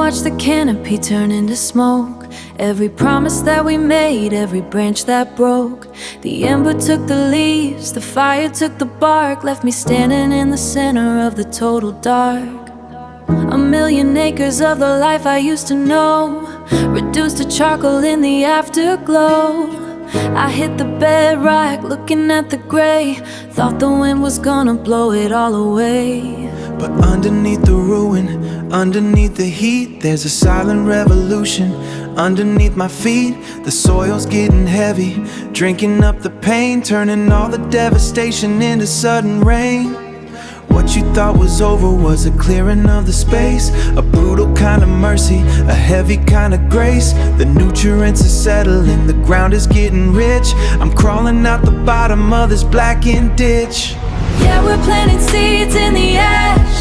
watch the canopy turn into smoke. Every promise that we made, every branch that broke. The ember took the leaves, the fire took the bark, left me standing in the center of the total dark. A million acres of the life I used to know, reduced to charcoal in the afterglow. I hit the bedrock, looking at the gray, thought the wind was gonna blow it all away. But underneath the ruin, underneath the heat, there's a silent revolution. Underneath my feet, the soil's getting heavy, drinking up the pain, turning all the devastation into sudden rain. What you thought was over was a clearing of the space, a brutal kind of mercy, a heavy kind of grace. The nutrients are settling, the ground is getting rich. I'm crawling out the bottom of this blackened ditch. Yeah, we're planting seeds in the ash,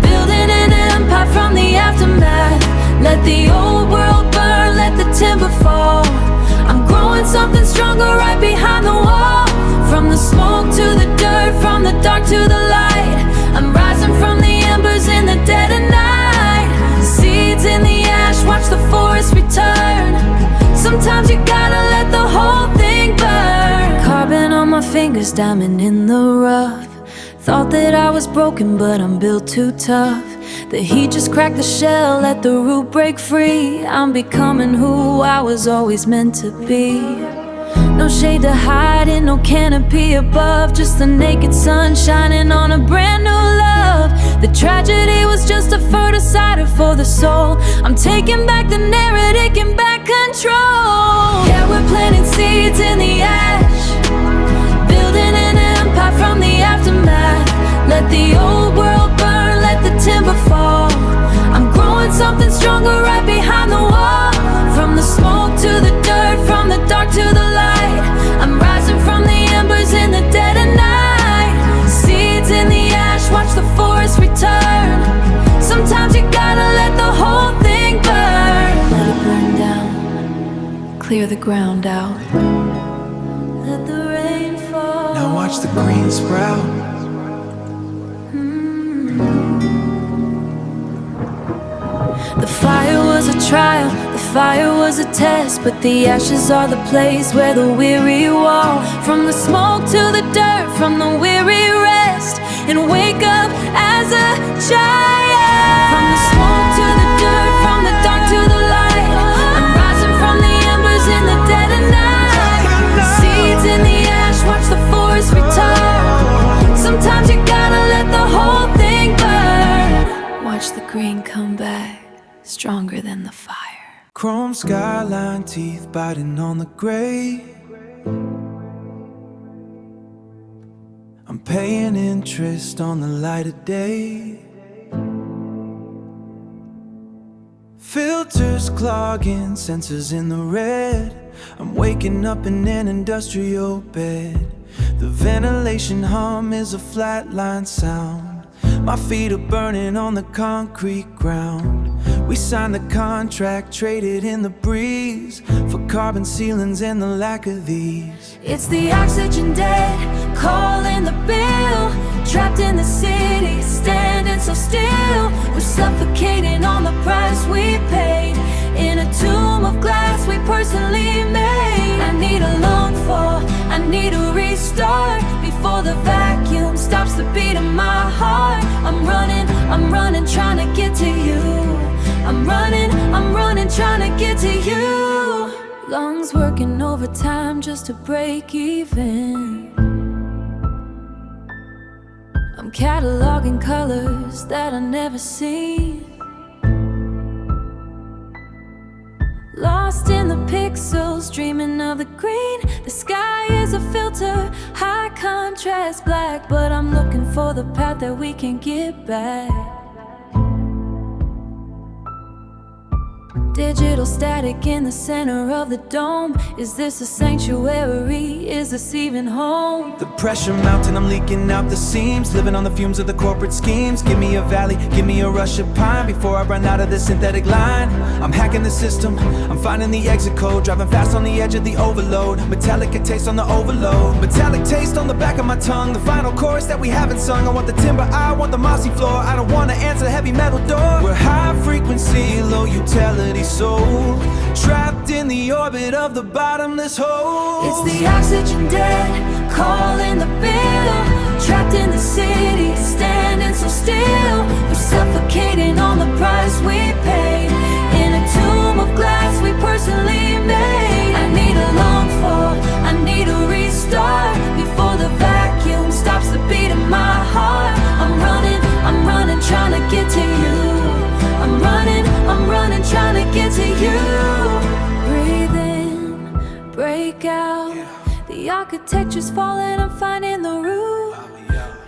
building an empire from the aftermath. Let the old world burn, let the timber fall. I'm growing something stronger right behind the wall. From the smoke to the dirt, from the dark to the light, I'm rising from the embers in the dead of night. Seeds in the ash, watch the forest return. Sometimes you gotta let the whole thing burn. Carbon on my fingers, diamond in the rough. Thought that I was broken, but I'm built too tough. The heat just cracked the shell, let the root break free. I'm becoming who I was always meant to be. No shade to hide in, no canopy above, just the naked sun shining on a brand new love. The tragedy was just a fertilizer for the soul. I'm taking back the narrative, taking back control. Yeah, we're planting seeds in the ash, building an empire from the aftermath. Let the old world burn, let the timber fall. I'm growing something stronger right behind the wall. From the smoke to the dirt, from the dark to the light, I'm rising from the embers in the dead of night. Seeds in the ash, watch the forest return. Sometimes you gotta let the whole thing burn. Let it burn down, clear the ground out, let the rain fall. Now watch the green sprout. The fire was a trial, the fire was a test, but the ashes are the place where the weary walk. From the smoke to the dirt, from the weary rest, and wake up as a child. From the smoke to the dirt, from the dark to the light, I'm rising from the embers in the dead of night. Seeds in the ash, watch the forest return. Sometimes you gotta let the whole thing burn. Watch the green come back, stronger than the fire. Chrome skyline, teeth biting on the gray. I'm paying interest on the light of day. Filters clogging, sensors in the red. I'm waking up in an industrial bed. The ventilation hum is a flatline sound. My feet are burning on the concrete ground. We signed the contract, traded in the breeze for carbon ceilings and the lack of these. It's the oxygen dead, calling the bill. Trapped in the city, standing so still. We're suffocating on the price we paid. In a tomb of glass we personally made. I need a lung fall, I need a restart before the vacuum stops the beat of my heart. I'm running, trying to get to you. I'm running, trying to get to you. Lungs working overtime just to break even. I'm cataloging colors that I never seen. Lost in the pixels, dreaming of the green. The sky is a filter, high contrast black, but I'm looking for the path that we can get back. Digital static in the center of the dome. Is this a sanctuary? Is this even home? The pressure mounting, I'm leaking out the seams. Living on the fumes of the corporate schemes. Give me a valley, give me a rush of pine before I run out of this synthetic line. I'm hacking the system, I'm finding the exit code. Driving fast on the edge of the overload. Metallic taste on the overload. Metallic taste on the back of my tongue. The final chorus that we haven't sung. I want the timber, I want the mossy floor. I don't want to answer the heavy metal door. We're high frequency, low utility soul, trapped in the orbit of the bottomless hole. It's the oxygen debt, calling the bill. Trapped in the city, standing so still. We're suffocating on the price we paid, in a tomb of glass we personally made. I need a long fall, I need a restart, before the vacuum stops the beat of my heart. I'm running, trying to get to you. I'm running, trying to get to you. Breathe in, break out. The architecture's falling, I'm finding the roof.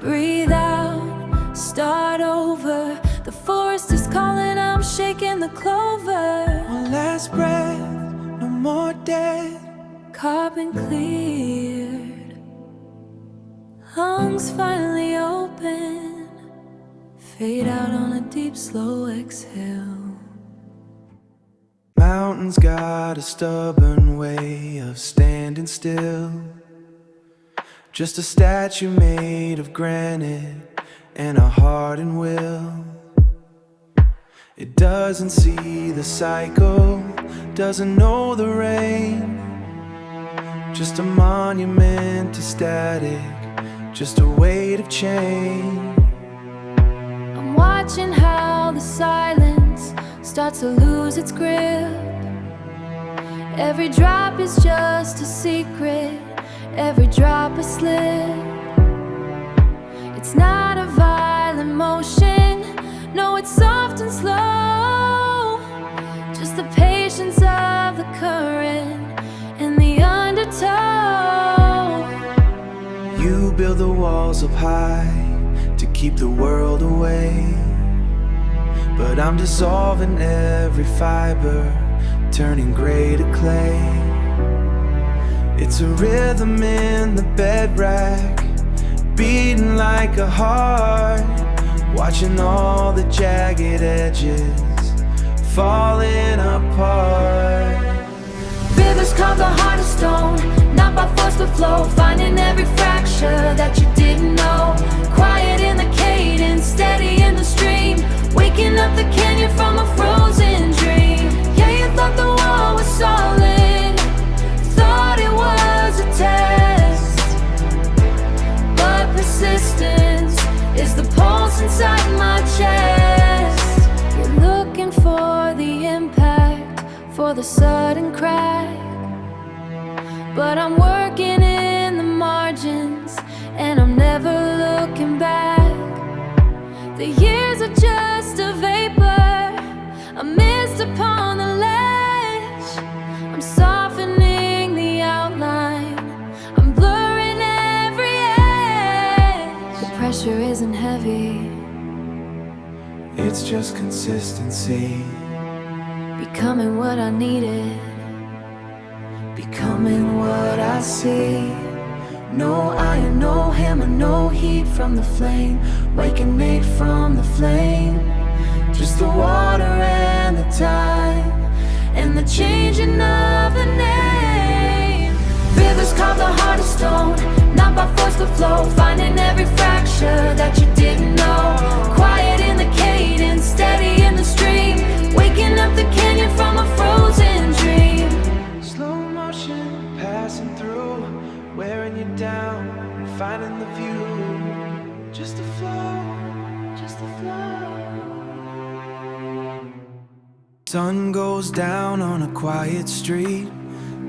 Breathe out, start over. The forest is calling, I'm shaking the clover. One last breath, no more dead. Carbon cleared, lungs finally open. Fade out on a deep, slow exhale. Mountains got a stubborn way of standing still, just a statue made of granite and a heart and will. It doesn't see the cycle, doesn't know the rain, just a monument to static, just a weight of change. I'm watching how the silence starts to lose its grip. Every drop is just a secret, every drop a slip. It's not a violent motion, no, it's soft and slow. Just the patience of the current and the undertow. You build the walls up high to keep the world away, but I'm dissolving every fiber, turning gray to clay. It's a rhythm in the bedrock, beating like a heart, watching all the jagged edges falling apart. Rivers carve the heart of stone, not by force to flow, finding every fracture that you didn't know. Quiet in the cadence, steady in the stream, waking up the canyon from a frozen dream. Yeah, you thought the wall was solid, thought it was a test, but persistence is the pulse inside my chest. You're looking for the impact, for the sudden crack, but I'm working in the margins, and I'm never looking back. The years are just a vapor, a mist upon the ledge. I'm softening the outline, I'm blurring every edge. The pressure isn't heavy, It's just consistency, becoming what I needed, becoming what I see. No iron, no hammer, no heat from the flame, waking made from the flame. Just the water and the time, and the changing of the name. Rivers carve the heart of stone, not by force to flow, finding every fracture that you didn't know. Quiet in the cadence, steady in the stream, waking up the canyon from a frozen dream. slow motion passing through, wearing you down, finding the view. Just a flow, just a flow. Sun goes down on a quiet street,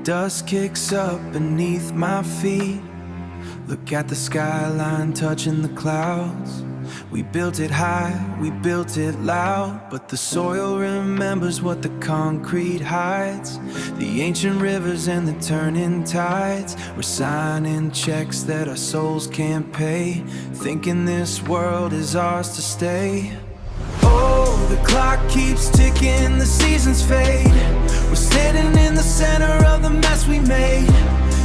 dust kicks up beneath my feet. Look at the skyline touching the clouds. We built it high, we built it loud, but the soil remembers what the concrete hides. The ancient rivers and the turning tides. We're signing checks that our souls can't pay, thinking this world is ours to stay. Oh, the clock keeps ticking, the seasons fade. We're sitting in the center of the mess we made,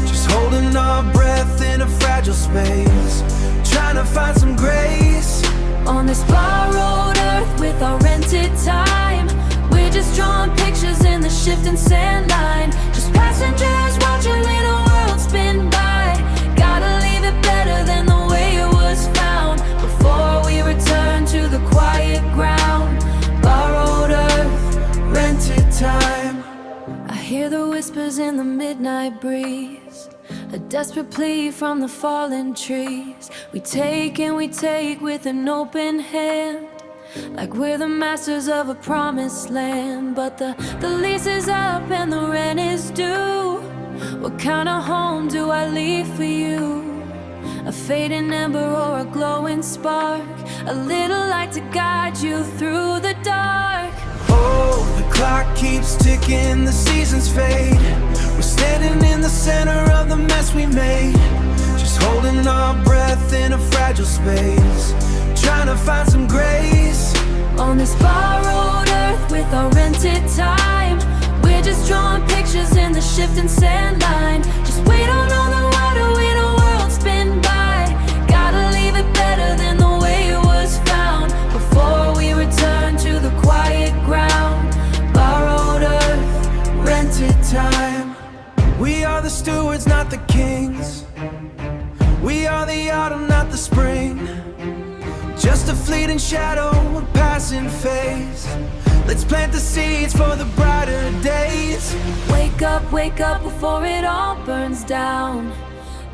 just holding our breath in a fragile space, trying to find some grace. On this borrowed earth with our rented time, we're just drawing pictures in the shifting sand line, just passengers watching little worlds spin by. Gotta leave it better than the way it was found, before we return to the quiet ground. Borrowed whispers in the midnight breeze, a desperate plea from the fallen trees. We take and we take with an open hand, like we're the masters of a promised land. But the lease is up and the rent is due. What kind of home do I leave for you? A fading ember or a glowing spark, a little light to guide you through the dark. Oh, the clock keeps ticking, the seasons fade. We're standing in the center of the mess we made, just holding our breath in a fragile space, trying to find some grace. On this borrowed earth with our rented time, we're just drawing pictures in the shifting sand line. Just wait on all the water when a world spin by. Gotta leave it better than the way it was found, before we return to the quiet ground. Borrowed earth, Rented time. We are the stewards, not the kings. We are the autumn, not the spring. Just a fleeting shadow, a passing phase. Let's plant the seeds for the brighter days. wake up before it all burns down.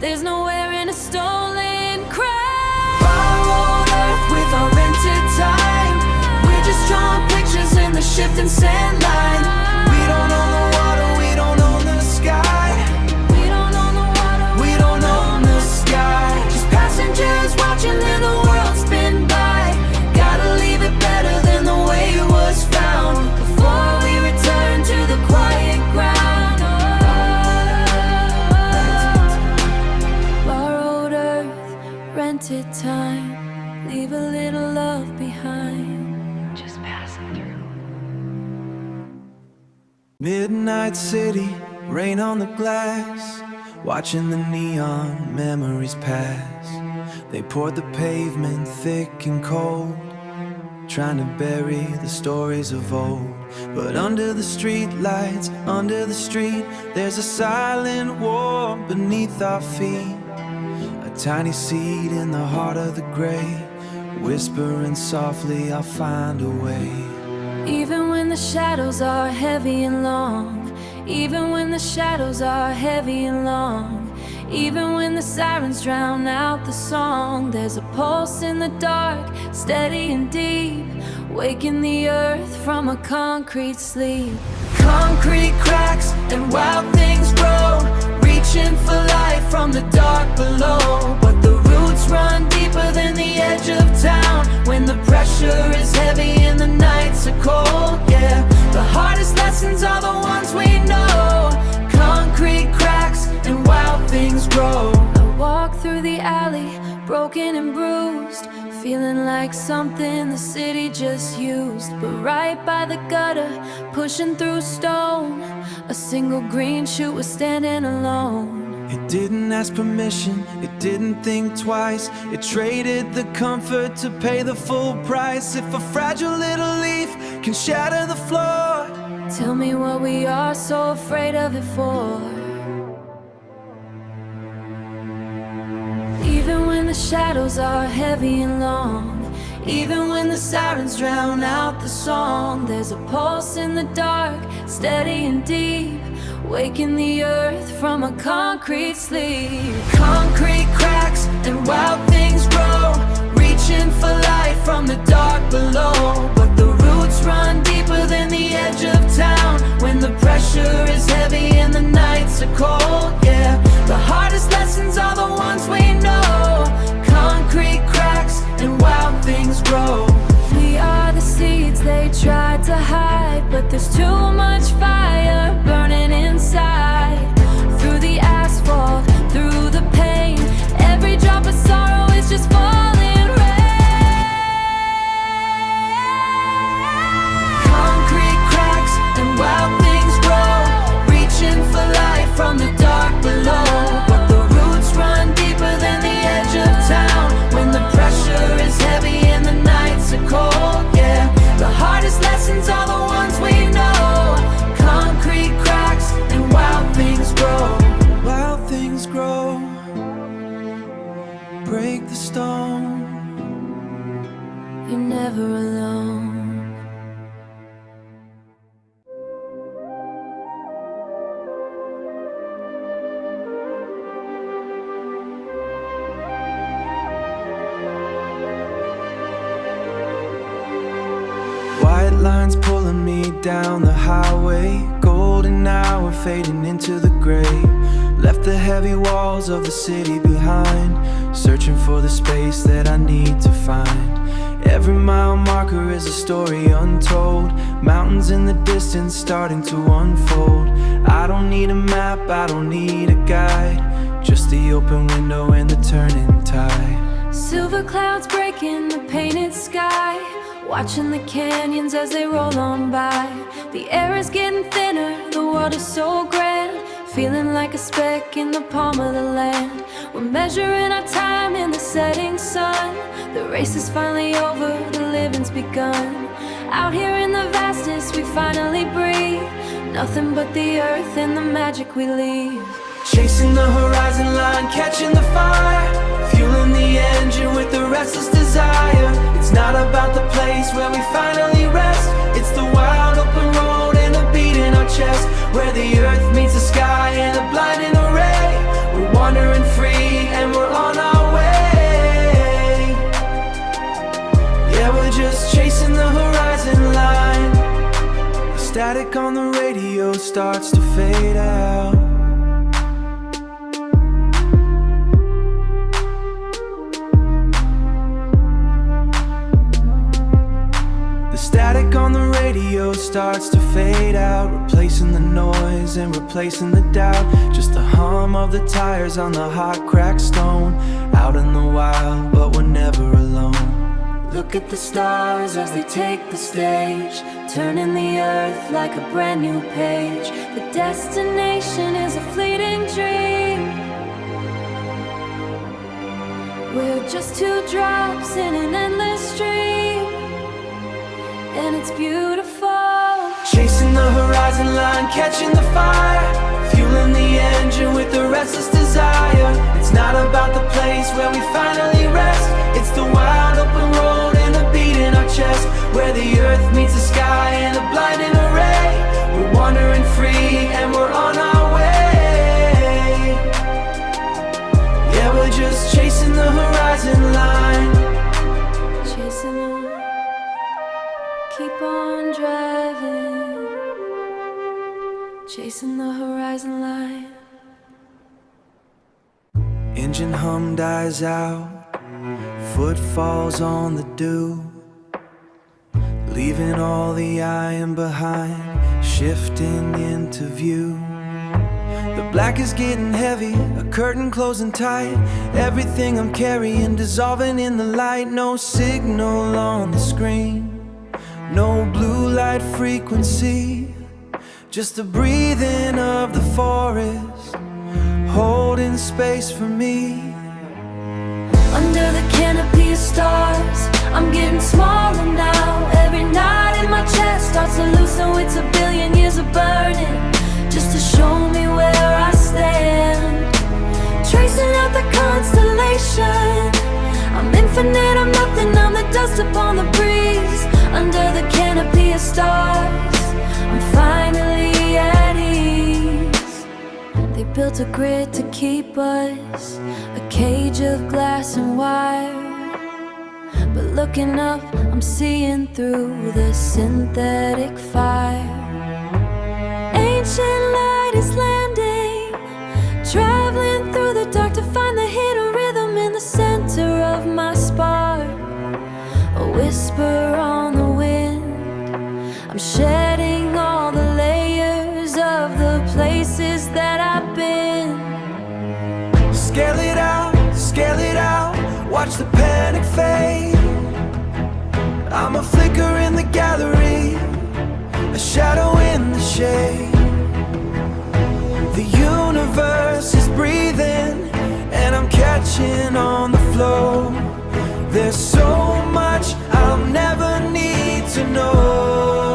There's nowhere in a stolen crown. Borrowed earth with our rented time. We're just drawing pictures in the shifting sand line. We don't own the water, we don't own the sky. We don't own the water, We don't own the sky. just passengers watching in the world spin by. Gotta leave it better than the way it was found, before we return to the quiet ground. Borrowed earth, rented time, leave a little love behind. Just passing through. Midnight city, rain on the glass, watching the neon memories pass. They poured the pavement thick and cold, trying to bury the stories of old. But under the street lights, under the street, there's a silent war beneath our feet. A tiny seed in the heart of the gray, whispering softly, I'll find a way. Even when the shadows are heavy and long, even when the shadows are heavy and long, even when the sirens drown out the song, there's a pulse in the dark, steady and deep, waking the earth from a concrete sleep. Concrete cracks and wild things grow, reaching for life from the dark below. But the roots run deeper than the edge of town, when the pressure is heavy and the nights are cold. Yeah, the hardest lessons are the ones we know. Concrete cracks and wild things grow. I walk through the alley, broken and bruised, feeling like something the city just used. But right by the gutter, pushing through stone, a single green shoot was standing alone. It didn't ask permission, it didn't think twice. It traded the comfort to pay the full price. If a fragile little leaf can shatter the floor, Tell me what we are so afraid of it for. Even when the shadows are heavy and long, even when the sirens drown out the song, there's a pulse in the dark, steady and deep, waking the earth from a concrete sleep. concrete cracks and wild things grow, reaching for light from the dark below. But the roots run deeper than the edge of town, when the pressure is heavy and the nights are cold. Yeah, the hardest lessons are the ones we know. Concrete cracks and wild things grow. We are the seeds they tried to hide, but there's too much fire burning inside. Through the asphalt, through the pain, every drop of sorrow is just falling rain. Concrete cracks and wild things grow, reaching for light from the dark below. But the roots run deeper than the edge of town, when the pressure is heavy and the nights are cold. Yeah, the hardest lessons are the ones we know. lines pulling me down the highway. Golden hour fading into the gray. Left the heavy walls of the city behind, searching for the space that I need to find. Every mile marker is a story untold. Mountains in the distance starting to unfold. I don't need a map, I don't need a guide, just the open window and the turning tide. Silver clouds breaking the painted sky, watching the canyons as they roll on by. The air is getting thinner, the world is so grand, feeling like a speck in the palm of the land. We're measuring our time in the setting sun. The race is finally over, the living's begun. Out here in the vastness we finally breathe, nothing but the earth and the magic we leave. Chasing the horizon line, catching the fire, fueling the engine with the restless desire. It's not about the place where we finally rest, it's the wild open road and the beat in our chest, where the earth meets the sky in a blinding array. We're wandering free and we're on our way. Yeah, we're just chasing the horizon line. The static on the radio starts to fade out. Static on the radio starts to fade out, replacing the noise and replacing the doubt. Just the hum of the tires on the hot cracked stone. Out in the wild, but we're never alone. Look at the stars as they take the stage, turning the earth like a brand new page. The destination is a fleeting dream. We're just two drops in an endless stream, and it's beautiful. Chasing the horizon line, catching the fire, fueling the engine with the restless desire. It's not about the place where we finally rest, it's the wild open road and the beat in our chest, where the earth meets the sky in a blinding array. We're wandering free and we're on our way. Yeah, we're just chasing the horizon line. Chasing the, keep on driving, chasing the horizon line. Engine hum dies out, footfalls on the dew, leaving all the iron behind, shifting into view. The black is getting heavy, a curtain closing tight. Everything I'm carrying dissolving in the light. No signal on the screen, no blue light frequency, just the breathing of the forest, holding space for me. Under the canopy of stars, I'm getting smaller now. Every knot in my chest starts to loosen with a billion years of burning, just to show me where I stand. Tracing out the constellation, I'm infinite, I'm nothing, I'm the dust upon the breeze. Under the canopy of stars, I'm finally at ease. They built a grid to keep us, a cage of glass and wire, but looking up, I'm seeing through the synthetic fire. Ancient light is landing, traveling through the dark to find the hidden rhythm in the center of my spark. A whisper on the wind, I'm shedding all the layers of the places that I've been. Scale it out, watch the panic fade. I'm a flicker in the gallery, a shadow in the shade. The universe is breathing, and I'm catching on the flow. There's so much I'll never need to know.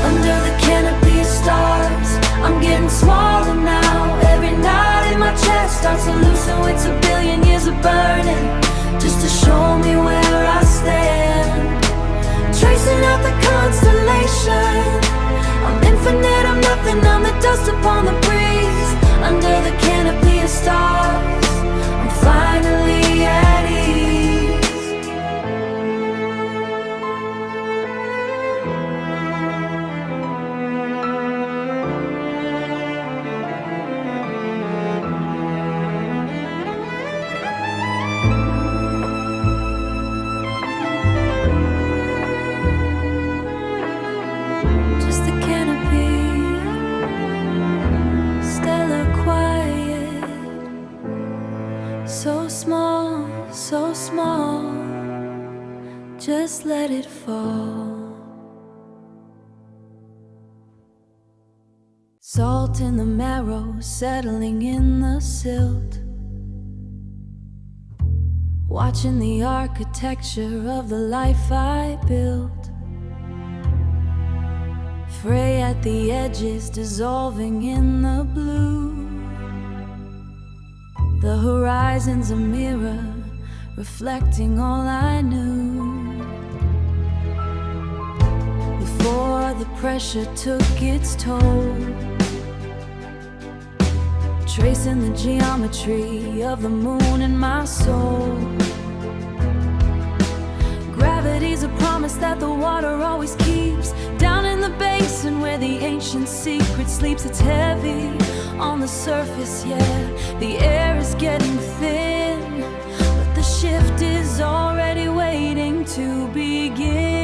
Under the canopy of stars, I'm getting smaller now. Every knot in my chest starts to loosen with a billion years of burning, just to show me where I stand. Tracing out the constellation, I'm infinite, I'm nothing, I'm the dust upon the breeze. Under the canopy of stars, I'm finally at ease. just let it fall. Salt in the marrow, settling in the silt. Watching the architecture of the life I built. Fray at the edges, dissolving in the blue. The horizon's a mirror, reflecting all I knew. Before the pressure took its toll, tracing the geometry of the moon in my soul. Gravity's a promise that the water always keeps. Down in the basin where the ancient secret sleeps, it's heavy on the surface, yeah. The air is getting thin, but the shift is already waiting to begin.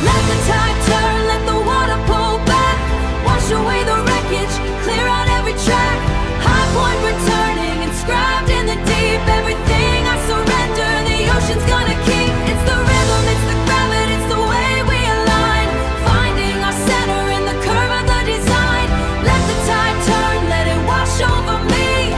Let the tide turn, let the water pull back. Wash away the wreckage, clear out every track. High point returning, inscribed in the deep. Everything I surrender, the ocean's gonna keep. It's the rhythm, it's the gravity, it's the way we align. Finding our center in the curve of the design. Let the tide turn, let it wash over me.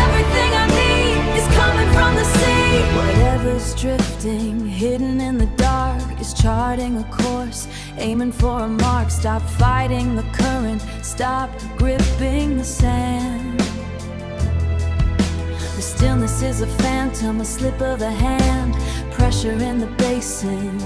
Everything I need is coming from the sea. Whatever's drifting, hidden in the dark, is charting a course, aiming for a mark. Stop fighting the current, stop gripping the sand. The stillness is a phantom, a slip of the hand. Pressure in the basin,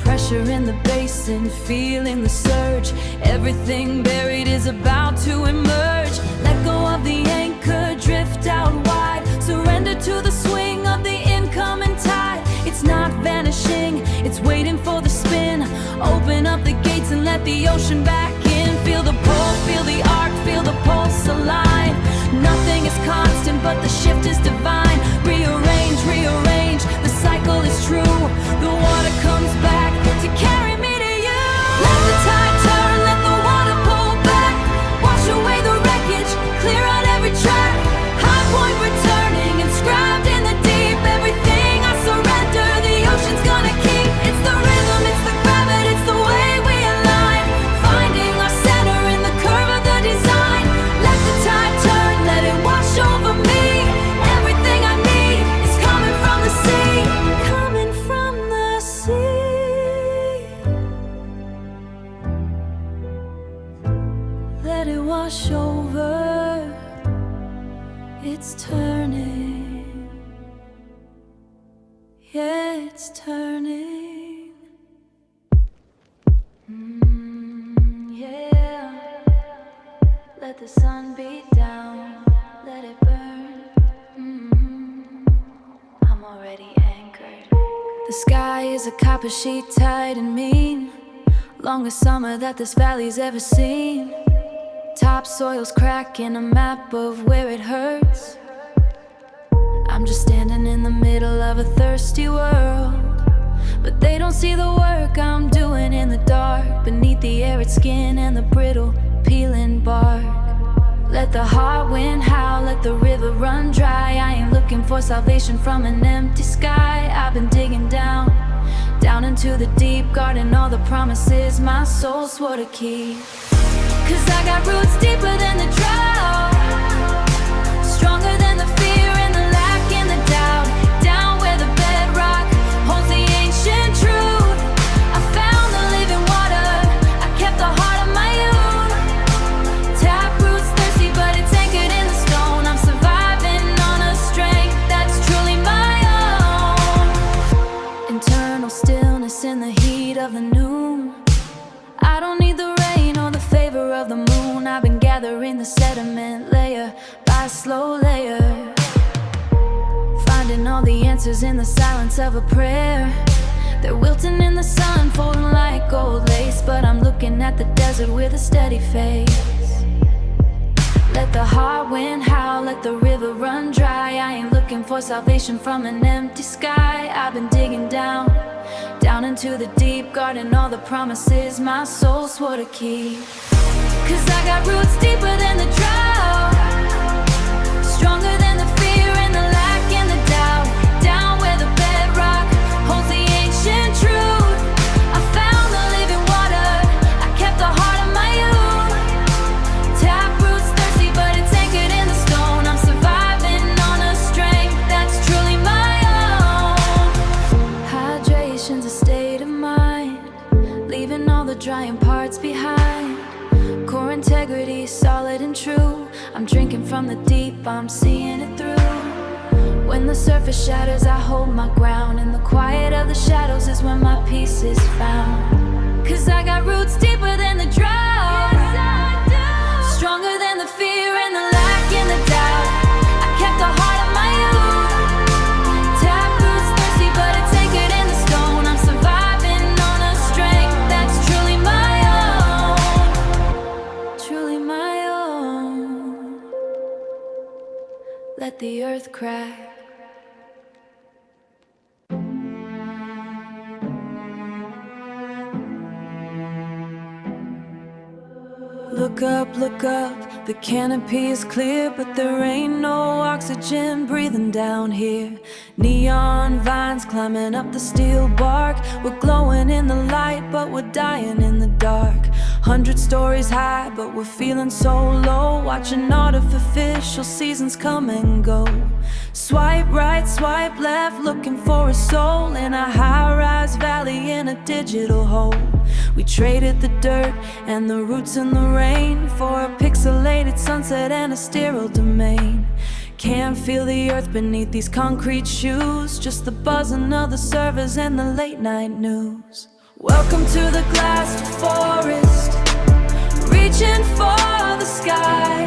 pressure in the basin, feeling the surge. Everything buried is about to emerge. Let go of the anchor, drift out wide. Surrender to the swing of the incoming tide. It's not vanishing, it's waiting for the spin. Open up the gates and let the ocean back in. Feel the pull, feel the arc, feel the pulse align. Nothing is constant, but the shift is divine. Rearrange, rearrange, the cycle is true. The water comes back to carry me to you. Let the tide turn, let the water pull back. Wash away the wreckage, clear out every track. High point returning, inscribed in the deep. Everything I surrender, the ocean's gonna keep. It's the rhythm, it's the gravity, it's the way we align. Finding our center in the curve of the design. Let the tide turn, let it wash over me. Everything I need is coming from the sea. Coming from the sea. Let it wash over. It's turning. Yeah, it's turning. Yeah. Let the sun beat down, let it burn. I'm already anchored. The sky is a copper sheet, tight and mean. Longest summer that this valley's ever seen. Topsoil's cracking, a map of where it hurts. I'm just standing in the middle of a thirsty world, but they don't see the work I'm doing in the dark. Beneath the arid skin and the brittle, peeling bark. Let the hot wind howl, let the river run dry. I ain't looking for salvation from an empty sky. I've been digging down, down into the deep, guarding all the promises my soul swore to keep. 'Cause I got roots deeper than the drought, stronger than the fear and the lack and the doubt. Down where the bedrock holds the ancient truth, I found the living water, I kept the heart of my youth. Tap roots thirsty, but it's anchored in the stone. I'm surviving on a strength that's truly my own. Internal stillness in the heat of the noon. I don't need the rain or the favor of the moon. I've been gathering the sediment layer by slow layer, finding all the answers in the silence of a prayer. They're wilting in the sun, folding like gold lace, but I'm looking at the desert with a steady face. Let the hot wind howl, let the river run dry. I ain't looking for salvation from an empty sky. I've been digging down, down into the deep, guarding all the promises my soul swore to keep. 'Cause I got roots deeper than the drought, stronger than the fear and the lack and the doubt. Down where the drying parts behind. Core integrity, solid and true. I'm drinking from the deep, I'm seeing it through. When the surface shatters, I hold my ground. In the quiet of the shadows is where my peace is found. 'Cause I got roots deeper than the drought. Yes, I do. Stronger than the fear and the lack and the doubt. I kept the heart of my youth. Taproots thirsty, but it's anchored in the stone. I'm surviving on a strength that's truly my own. Truly my own. Let the earth crack. Look up, the canopy is clear, but there ain't no oxygen breathing down here. Neon vines climbing up the steel bark. We're glowing in the light, but we're dying in the dark. 100 stories high, but we're feeling so low. Watching artificial seasons come and go. Swipe right, swipe left, looking for a soul in a high-rise valley in a digital hole. We traded the dirt and the roots and the rain for a pixelated sunset and a sterile domain. Can't feel the earth beneath these concrete shoes, just the buzzing of the servers and the late night news. Welcome to the glassed forest, reaching for the sky,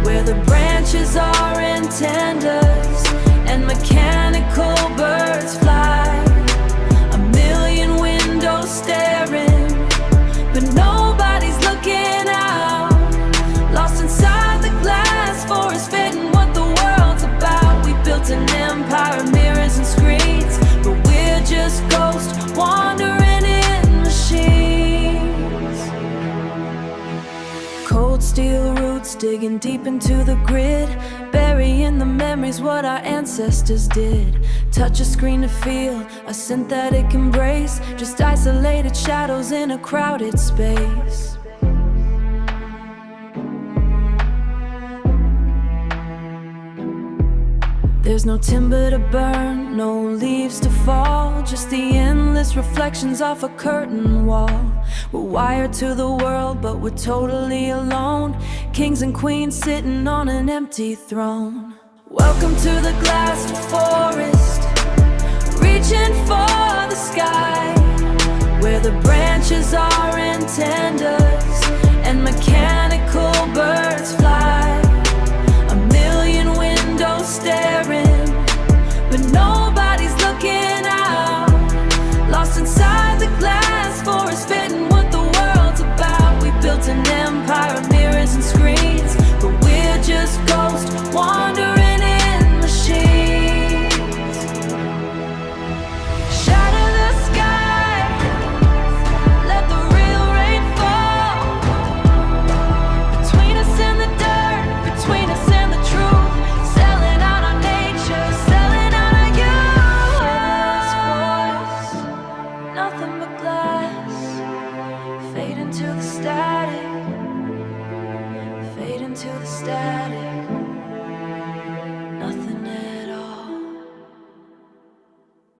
where the branches are in tenders and mechanical birds fly. A million windows staring, but nobody's looking out. Lost inside the glass forest, fitting what the world's about. We built an empire, mirrors and screens, but we're just ghosts wandering in machines. Cold steel roots digging deep into the grid, burying the memories what our ancestors did. Touch a screen to feel a synthetic embrace, just isolated shadows in a crowded space. There's no timber to burn, no leaves to fall, just the endless reflections off a curtain wall. We're wired to the world, but we're totally alone. Kings and queens sitting on an empty throne. Welcome to the glassed forest, reaching for the sky, where the branches are in tender